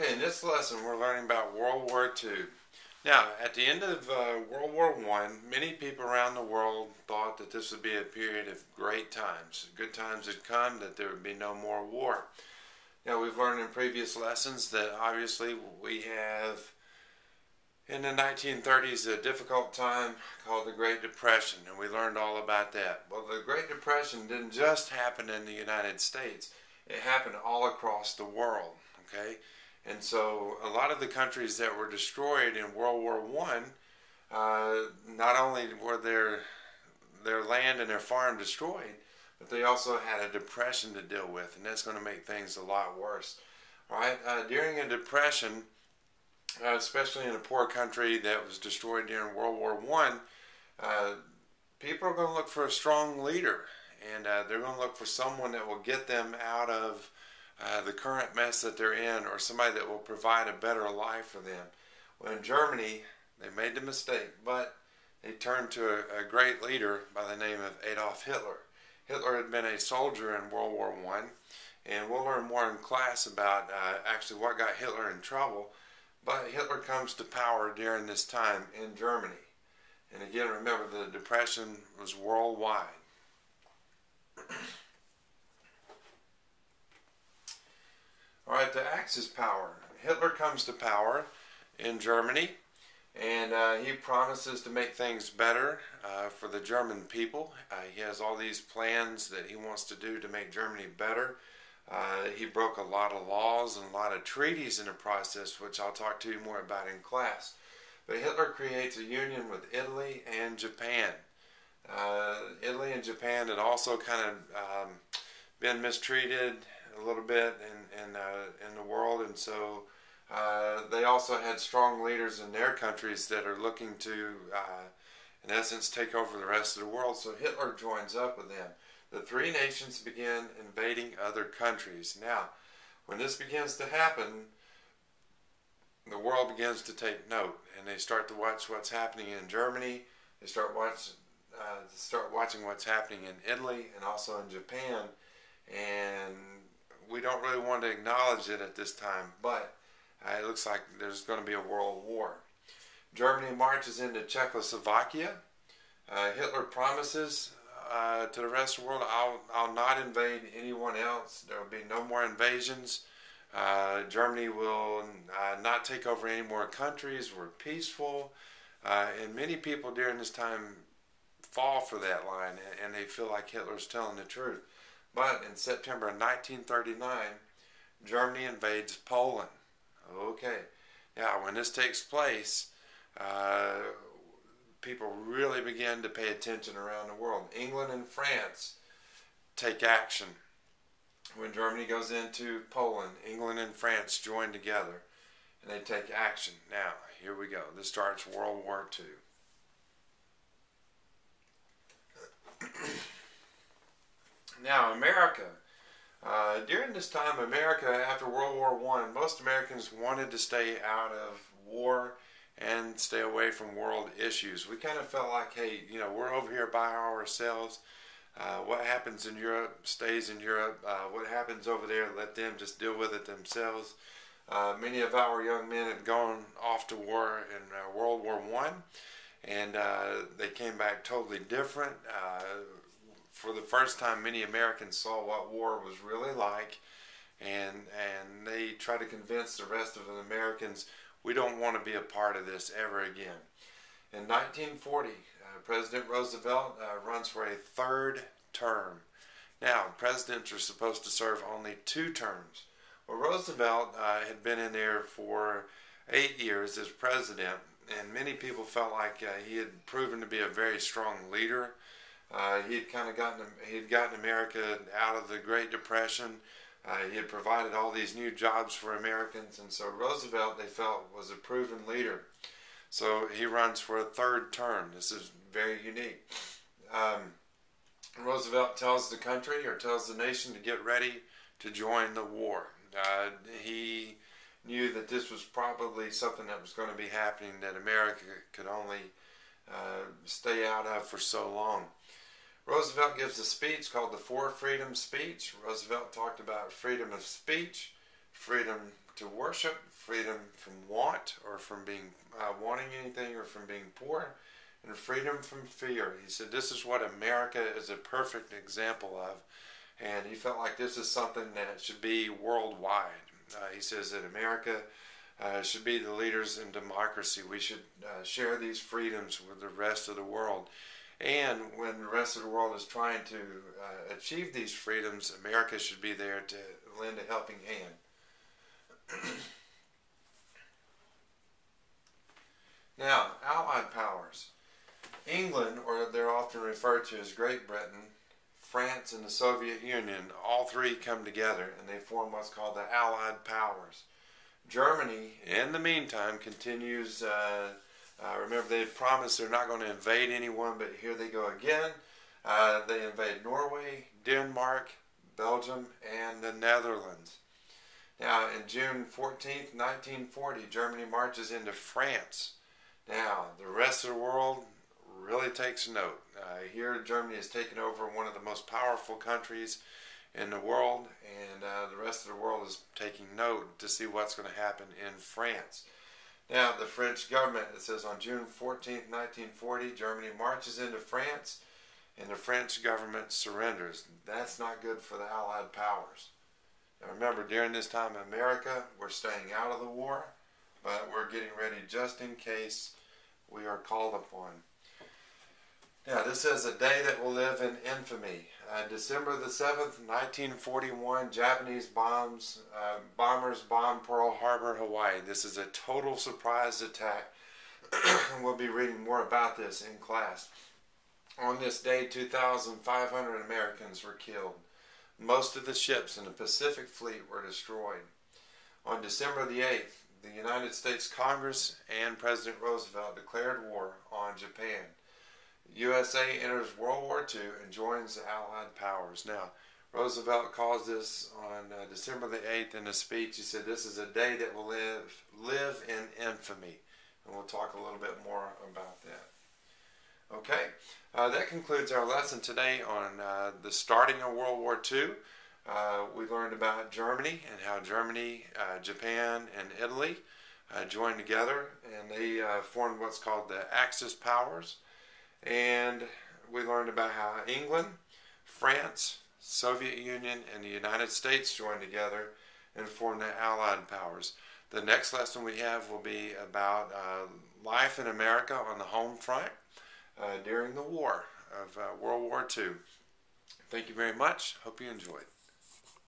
Okay, in this lesson we're learning about World War II. Now, at the end of World War I, many people around the world thought that this would be a period of great times. Good times had come, that there would be no more war. Now, we've learned in previous lessons that obviously we have, in the 1930s, a difficult time called the Great Depression, and we learned all about that. Well, the Great Depression didn't just happen in the United States. It happened all across the world, okay? And so a lot of the countries that were destroyed in World War I, not only were their land and their farm destroyed, but they also had a depression to deal with, and that's going to make things a lot worse. All right, during a depression, especially in a poor country that was destroyed during World War I, people are going to look for a strong leader, and they're going to look for someone that will get them out of the current mess that they're in, or somebody that will provide a better life for them. Well, in Germany, they made the mistake, but they turned to a great leader by the name of Adolf Hitler. Hitler had been a soldier in World War I, and we'll learn more in class about actually what got Hitler in trouble. But Hitler comes to power during this time in Germany. And again, remember, the Depression was worldwide. All right, the Axis power. Hitler comes to power in Germany, and he promises to make things better for the German people. He has all these plans that he wants to do to make Germany better. He broke a lot of laws and a lot of treaties in the process, which I'll talk to you more about in class. But Hitler creates a union with Italy and Japan. Italy and Japan had also kind of been mistreated a little bit in the world, and so they also had strong leaders in their countries that are looking to, in essence, take over the rest of the world. So Hitler joins up with them. The three nations begin invading other countries. Now, when this begins to happen, the world begins to take note, and they start to watch what's happening in Germany. They start watching what's happening in Italy and also in Japan, and we don't really want to acknowledge it at this time, but it looks like there's going to be a world war. Germany marches into Czechoslovakia. Hitler promises to the rest of the world, I'll not invade anyone else. There will be no more invasions. Germany will not take over any more countries. We're peaceful. And many people during this time fall for that line, and they feel like Hitler's telling the truth. But in September 1939, Germany invades Poland. Okay. Now, when this takes place, people really begin to pay attention around the world. England and France take action. When Germany goes into Poland, England and France join together, and they take action. Now, here we go. This starts World War II. Now, America. During this time, America, after World War I, most Americans wanted to stay out of war and stay away from world issues. We kind of felt like, hey, you know, we're over here by ourselves. What happens in Europe stays in Europe. What happens over there, let them just deal with it themselves. Many of our young men had gone off to war in World War I, and they came back totally different. For the first time, many Americans saw what war was really like, and they tried to convince the rest of the Americans, we don't want to be a part of this ever again. In 1940, President Roosevelt runs for a third term. Now, presidents are supposed to serve only 2 terms. Well, Roosevelt had been in there for 8 years as president, and many people felt like he had proven to be a very strong leader. He had gotten America out of the Great Depression. He had provided all these new jobs for Americans, and so Roosevelt, they felt, was a proven leader. So he runs for a third term. This is very unique. Roosevelt tells the country, or tells the nation, to get ready to join the war. He knew that this was probably something that was going to be happening, that America could only stay out of for so long. Roosevelt gives a speech called the Four Freedoms Speech. Roosevelt talked about freedom of speech, freedom to worship, freedom from want or from being wanting anything or from being poor, and freedom from fear. He said this is what America is a perfect example of, and he felt like this is something that should be worldwide. He says that America should be the leaders in democracy. We should share these freedoms with the rest of the world. And when the rest of the world is trying to achieve these freedoms, America should be there to lend a helping hand. Now, Allied powers. England, or they're often referred to as Great Britain, France, and the Soviet Union, all three come together and they form what's called the Allied powers. Germany, in the meantime, continues. Remember, they had promised they're not going to invade anyone, but here they go again. They invade Norway, Denmark, Belgium, and the Netherlands. Now, in June 14th, 1940, Germany marches into France. Now, the rest of the world really takes note. Here, Germany has taken over one of the most powerful countries in the world, and the rest of the world is taking note to see what's going to happen in France. Now, the French government, it says on June 14th, 1940, Germany marches into France, and the French government surrenders. That's not good for the Allied powers. Now, remember, during this time, America, we're staying out of the war, but we're getting ready just in case we are called upon. Now, this is a day that will live in infamy. December the 7th, 1941, Japanese bombers bombed Pearl Harbor, Hawaii. This is a total surprise attack. We'll be reading more about this in class. On this day, 2,500 Americans were killed. Most of the ships in the Pacific Fleet were destroyed. On December the 8th, the United States Congress and President Roosevelt declared war on Japan. USA enters World War II and joins the Allied powers. Now, Roosevelt calls this on December the 8th in a speech. He said this is a day that will live in infamy. And we'll talk a little bit more about that. Okay, that concludes our lesson today on the starting of World War II. We learned about Germany and how Germany, Japan, and Italy joined together, and they formed what's called the Axis powers. And we learned about how England, France, Soviet Union, and the United States joined together and formed the Allied powers. The next lesson we have will be about life in America on the home front during the war of World War II. Thank you very much. Hope you enjoyed.